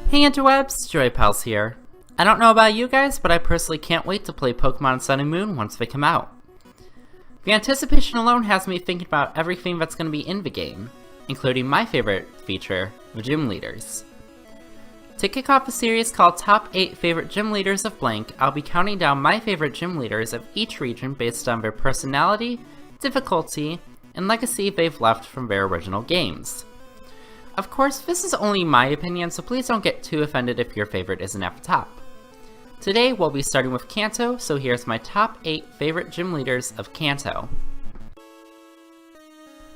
Hey interwebs, Joy Pals here. I don't know about you guys, but I personally can't wait to play Pokemon Sun and Moon once they come out. The anticipation alone has me thinking about everything that's going to be in the game, including my favorite feature, the Gym Leaders. To kick off a series called Top 8 Favorite Gym Leaders of Blank, I'll be counting down my favorite gym leaders of each region based on their personality, difficulty, and legacy they've left from their original games. Of course, this is only my opinion, so please don't get too offended if your favorite isn't at the top. Today, we'll be starting with Kanto, so here's my top 8 favorite gym leaders of Kanto.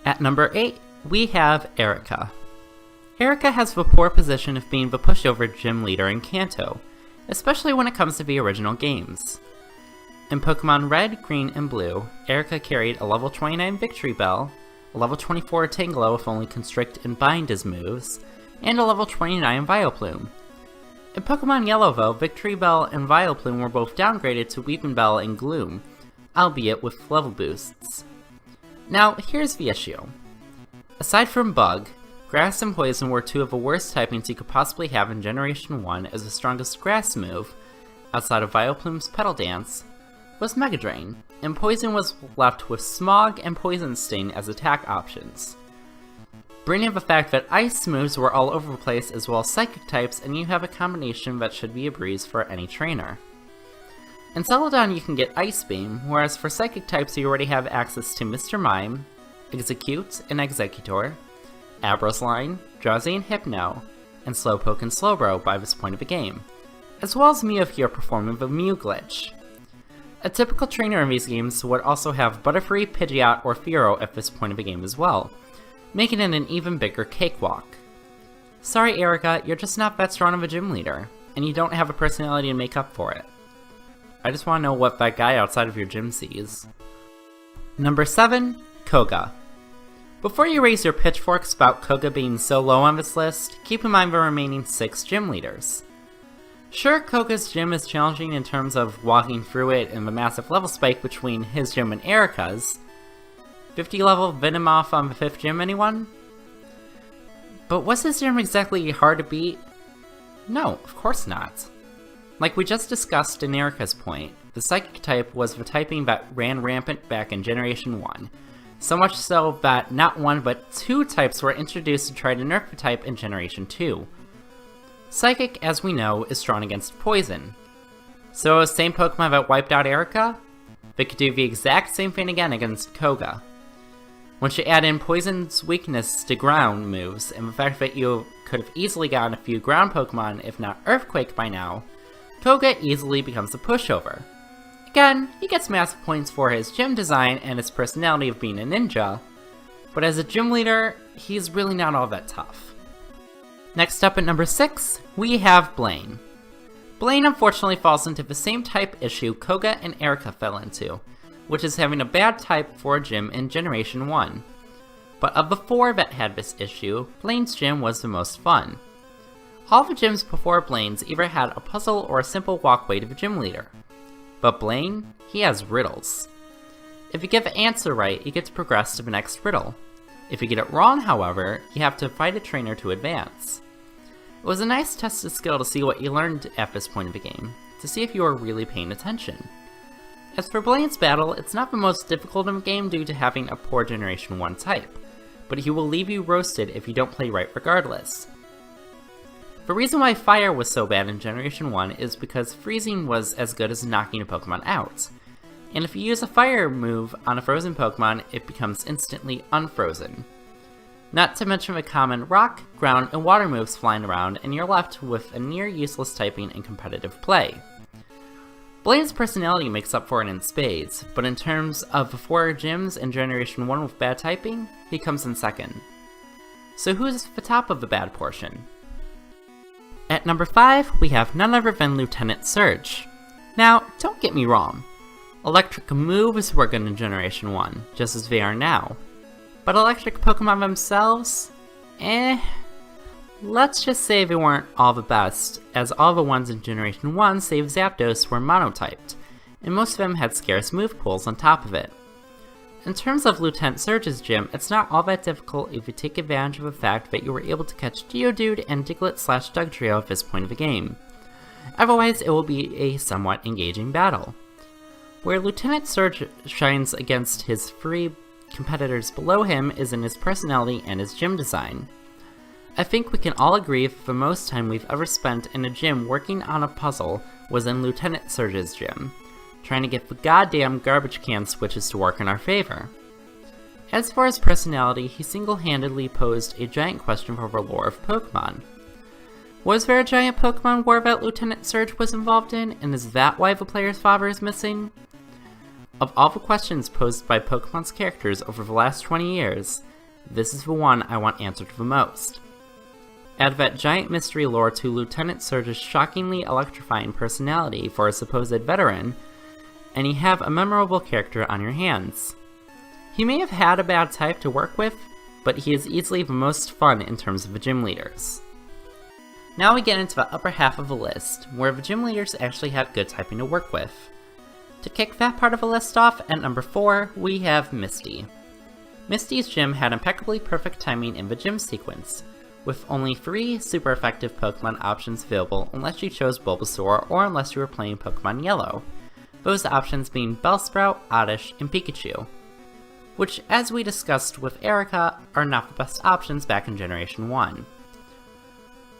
At number 8, we have Erika. Erika has the poor position of being the pushover gym leader in Kanto, especially when it comes to the original games. In Pokemon Red, Green, and Blue, Erika carried a level 29 Victory Bell, a level 24 Tangela with only Constrict and Bind as moves, and a level 29 Vileplume. In Pokemon Yellow though, Victory Bell and Vileplume were both downgraded to Weeping Bell and Gloom, albeit with level boosts. Now, here's the issue. Aside from Bug, Grass and Poison were two of the worst typings you could possibly have in Generation 1, as the strongest Grass move, outside of Vileplume's Petal Dance, was Mega Drain, and Poison was left with Smog and Poison Sting as attack options. Bring in the fact that Ice moves were all over the place as well as Psychic types, and you have a combination that should be a breeze for any trainer. In Celadon you can get Ice Beam, whereas for Psychic types you already have access to Mr. Mime, Execute and Executor, Abra's Line, Drowsy and Hypno, and Slowpoke and Slowbro by this point of the game, as well as Mew if you're performing the Mew glitch. A typical trainer in these games would also have Butterfree, Pidgeot, or Fearow at this point of the game as well, making it an even bigger cakewalk. Sorry Erika, you're just not that strong of a gym leader, and you don't have a personality to make up for it. I just want to know what that guy outside of your gym sees. Number 7, Koga. Before you raise your pitchforks about Koga being so low on this list, keep in mind the remaining 6 gym leaders. Sure, Koga's gym is challenging in terms of walking through it and the massive level spike between his gym and Erika's. 50 level Venomoth on the 5th gym, anyone? But was his gym exactly hard to beat? No, of course not. Like we just discussed in Erika's point, the Psychic type was the typing that ran rampant back in Generation 1. So much so that not one but 2 types were introduced to try to nerf the type in Generation 2. Psychic, as we know, is strong against Poison. So same Pokemon that wiped out Erika? They could do the exact same thing again against Koga. Once you add in Poison's weakness to ground moves, and the fact that you could have easily gotten a few ground Pokemon if not Earthquake by now, Koga easily becomes a pushover. Again, he gets massive points for his gym design and his personality of being a ninja, but as a gym leader, he's really not all that tough. Next up at number 6, we have Blaine. Blaine unfortunately falls into the same type issue Koga and Erika fell into, which is having a bad type for a gym in Generation 1. But of the 4 that had this issue, Blaine's gym was the most fun. All the gyms before Blaine's either had a puzzle or a simple walkway to the gym leader. But Blaine, he has riddles. If you get the answer right, you get to progress to the next riddle. If you get it wrong, however, you have to fight a trainer to advance. It was a nice test of skill to see what you learned at this point of the game, to see if you were really paying attention. As for Blaine's battle, it's not the most difficult in the game due to having a poor Generation 1 type, but he will leave you roasted if you don't play right regardless. The reason why Fire was so bad in Generation 1 is because freezing was as good as knocking a Pokemon out. And if you use a Fire move on a frozen Pokemon, it becomes instantly unfrozen. Not to mention the common Rock, Ground, and Water moves flying around, and you're left with a near useless typing in competitive play. Blaine's personality makes up for it in spades, but in terms of the 4 gyms in Generation 1 with bad typing, he comes in second. So who's the top of the bad portion? At number 5, we have none other than Lieutenant Surge. Now, don't get me wrong. Electric moves were good in Generation 1, just as they are now. But electric Pokemon themselves? Let's just say they weren't all the best, as all the ones in Generation 1 save Zapdos were monotyped, and most of them had scarce move pools on top of it. In terms of Lieutenant Surge's gym, it's not all that difficult if you take advantage of the fact that you were able to catch Geodude and Diglett/Dugtrio at this point of the game. Otherwise, it will be a somewhat engaging battle. Where Lieutenant Surge shines against his three competitors below him is in his personality and his gym design. I think we can all agree that the most time we've ever spent in a gym working on a puzzle was in Lieutenant Surge's gym, trying to get the goddamn garbage can switches to work in our favor. As for his personality, he single-handedly posed a giant question for the lore of Pokemon. Was there a giant Pokemon war that Lieutenant Surge was involved in, and is that why the player's father is missing? Of all the questions posed by Pokemon's characters over the last 20 years, this is the one I want answered the most. Add that giant mystery lore to Lieutenant Surge's shockingly electrifying personality for a supposed veteran, and you have a memorable character on your hands. He may have had a bad type to work with, but he is easily the most fun in terms of the gym leaders. Now we get into the upper half of the list, where the gym leaders actually have good typing to work with. To kick that part of the list off, at number 4, we have Misty. Misty's gym had impeccably perfect timing in the gym sequence, with only 3 super effective Pokemon options available unless you chose Bulbasaur or unless you were playing Pokemon Yellow, those options being Bellsprout, Oddish, and Pikachu, which, as we discussed with Erika, are not the best options back in Generation 1.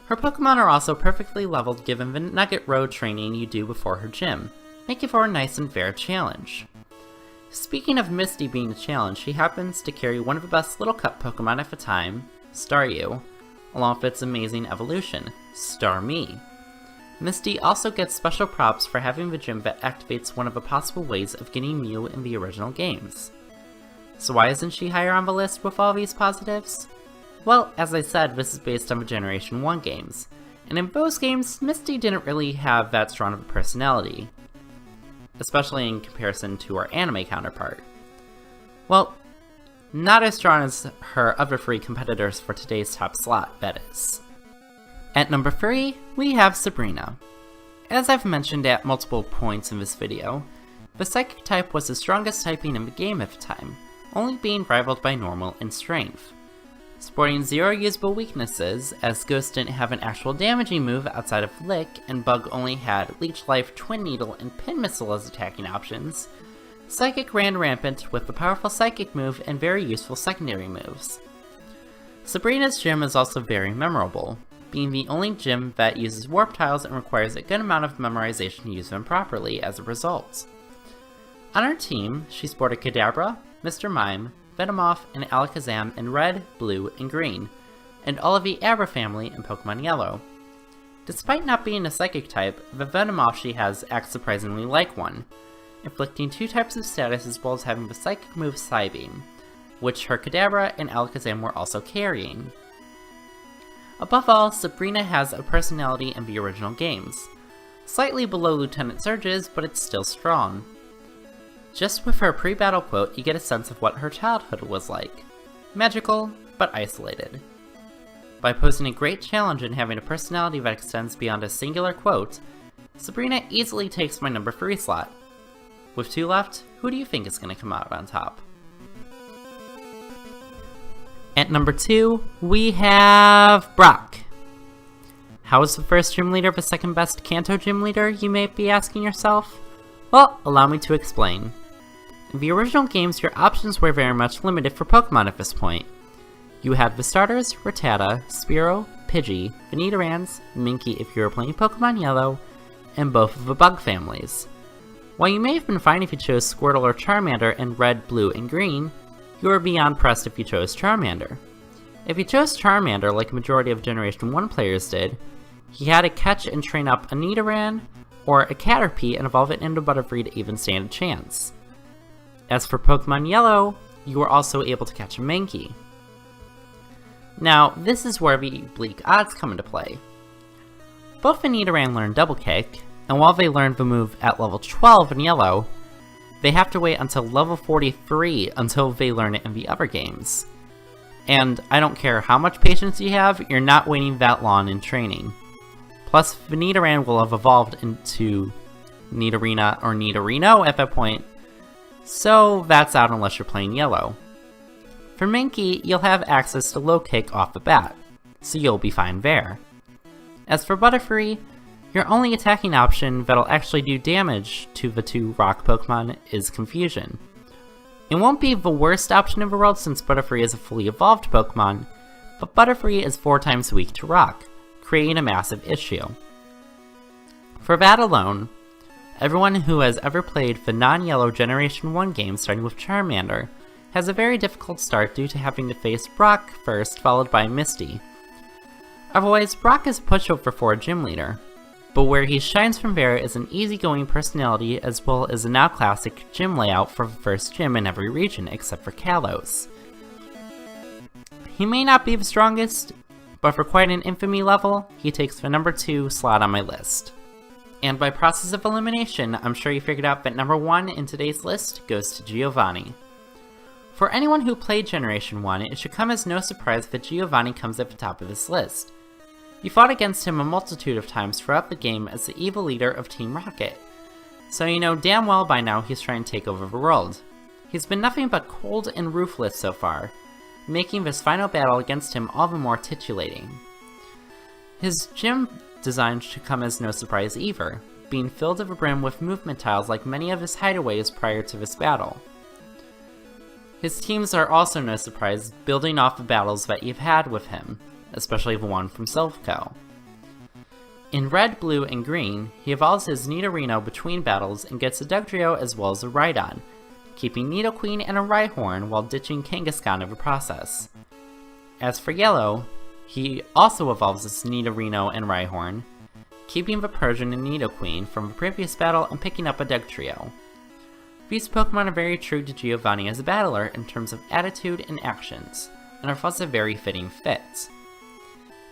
Her Pokemon are also perfectly leveled given the Nugget Road training you do before her gym, making for a nice and fair challenge. Speaking of Misty being a challenge, she happens to carry one of the best Little Cup Pokemon at the time, Staryu, along with its amazing evolution, Starmie. Misty also gets special props for having the gym that activates one of the possible ways of getting Mew in the original games. So why isn't she higher on the list with all these positives? Well, as I said, this is based on the Generation 1 games, and in those games, Misty didn't really have that strong of a personality, especially in comparison to her anime counterpart. Well, not as strong as her other 3 competitors for today's top slot, that is. At number 3, we have Sabrina. As I've mentioned at multiple points in this video, the Psychic type was the strongest typing in the game at the time, only being rivaled by Normal in strength. Sporting 0 usable weaknesses, as Ghost didn't have an actual damaging move outside of Lick, and Bug only had Leech Life, Twin Needle, and Pin Missile as attacking options, Psychic ran rampant with the powerful Psychic move and very useful secondary moves. Sabrina's gym is also very memorable, being the only gym that uses Warp Tiles and requires a good amount of memorization to use them properly as a result. On her team, she sported Kadabra, Mr. Mime, Venomoth, and Alakazam in red, blue, and green, and all of the Abra family in Pokemon Yellow. Despite not being a Psychic type, the Venomoth she has acts surprisingly like one, inflicting 2 types of status as well as having the Psychic move Psybeam, which her Kadabra and Alakazam were also carrying. Above all, Sabrina has a personality in the original games, slightly below Lieutenant Surge's, but it's still strong. Just with her pre-battle quote, you get a sense of what her childhood was like. Magical, but isolated. By posing a great challenge and having a personality that extends beyond a singular quote, Sabrina easily takes my number 3 slot. With 2 left, who do you think is going to come out on top? At number 2, we have Brock. How is the first gym leader the second best Kanto gym leader, you may be asking yourself? Well, allow me to explain. In the original games, your options were very much limited for Pokemon at this point. You had the starters, Rattata, Spearow, Pidgey, the Nidorans, Minky if you were playing Pokemon Yellow, and both of the Bug families. While you may have been fine if you chose Squirtle or Charmander in red, blue, and green, you were beyond pressed if you chose Charmander. If you chose Charmander, like a majority of Generation 1 players did, you had to catch and train up a Nidoran or a Caterpie and evolve it into Butterfree to even stand a chance. As for Pokemon Yellow, you were also able to catch a Mankey. Now, this is where the bleak odds come into play. Both the Nidoran learn Double Kick, and while they learned the move at level 12 in Yellow, they have to wait until level 43 until they learn it in the other games. And I don't care how much patience you have, you're not waiting that long in training. Plus, the Nidoran will have evolved into Nidorina or Nidorino at that point, so that's out unless you're playing yellow. For Minky, you'll have access to low kick off the bat, so you'll be fine there. As for Butterfree, your only attacking option that'll actually do damage to the two rock Pokemon is Confusion. It won't be the worst option in the world since Butterfree is a fully evolved Pokemon, but Butterfree is 4 times weak to rock, creating a massive issue. For that alone, everyone who has ever played the non-yellow Generation 1 game starting with Charmander has a very difficult start due to having to face Brock first, followed by Misty. Otherwise, Brock is a pushover for a gym leader, but where he shines from there is an easygoing personality as well as a now classic gym layout for the first gym in every region except for Kalos. He may not be the strongest, but for quite an infamy level, he takes the number 2 slot on my list. And by process of elimination, I'm sure you figured out that number 1 in today's list goes to Giovanni. For anyone who played Generation 1, it should come as no surprise that Giovanni comes at the top of this list. You fought against him a multitude of times throughout the game as the evil leader of Team Rocket, so you know damn well by now he's trying to take over the world. He's been nothing but cold and ruthless so far, making this final battle against him all the more titillating. His gym design should come as no surprise either, being filled to the brim with movement tiles like many of his hideaways prior to this battle. His teams are also no surprise, building off the battles that you've had with him, especially the one from Silph.Co. In red, blue, and green, he evolves his Nidorino between battles and gets a Dugtrio as well as a Rhydon, keeping Nidoqueen and a Rhyhorn while ditching Kangaskhan in the process. As for yellow, he also evolves his Nidorino and Rhyhorn, keeping the Persian and Nidoqueen from the previous battle and picking up a Dugtrio. These Pokemon are very true to Giovanni as a battler in terms of attitude and actions, and are thus a very fitting fit.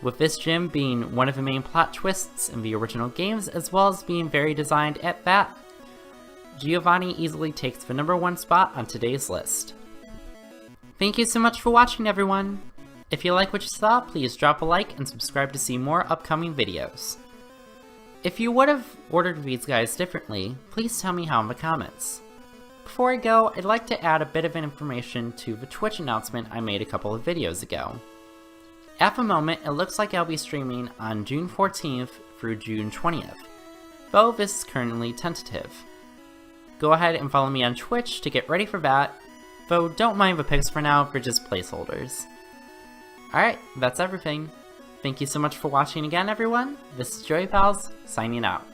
With this gym being one of the main plot twists in the original games as well as being very designed at that, Giovanni easily takes the number 1 spot on today's list. Thank you so much for watching everyone! If you like what you saw, please drop a like and subscribe to see more upcoming videos. If you would have ordered these guys differently, please tell me how in the comments. Before I go, I'd like to add a bit of information to the Twitch announcement I made a couple of videos ago. At the moment, it looks like I'll be streaming on June 14th through June 20th, though this is currently tentative. Go ahead and follow me on Twitch to get ready for that, though don't mind the pics for now, they're just placeholders. Alright, that's everything. Thank you so much for watching again everyone, this is Joey Pals, signing out.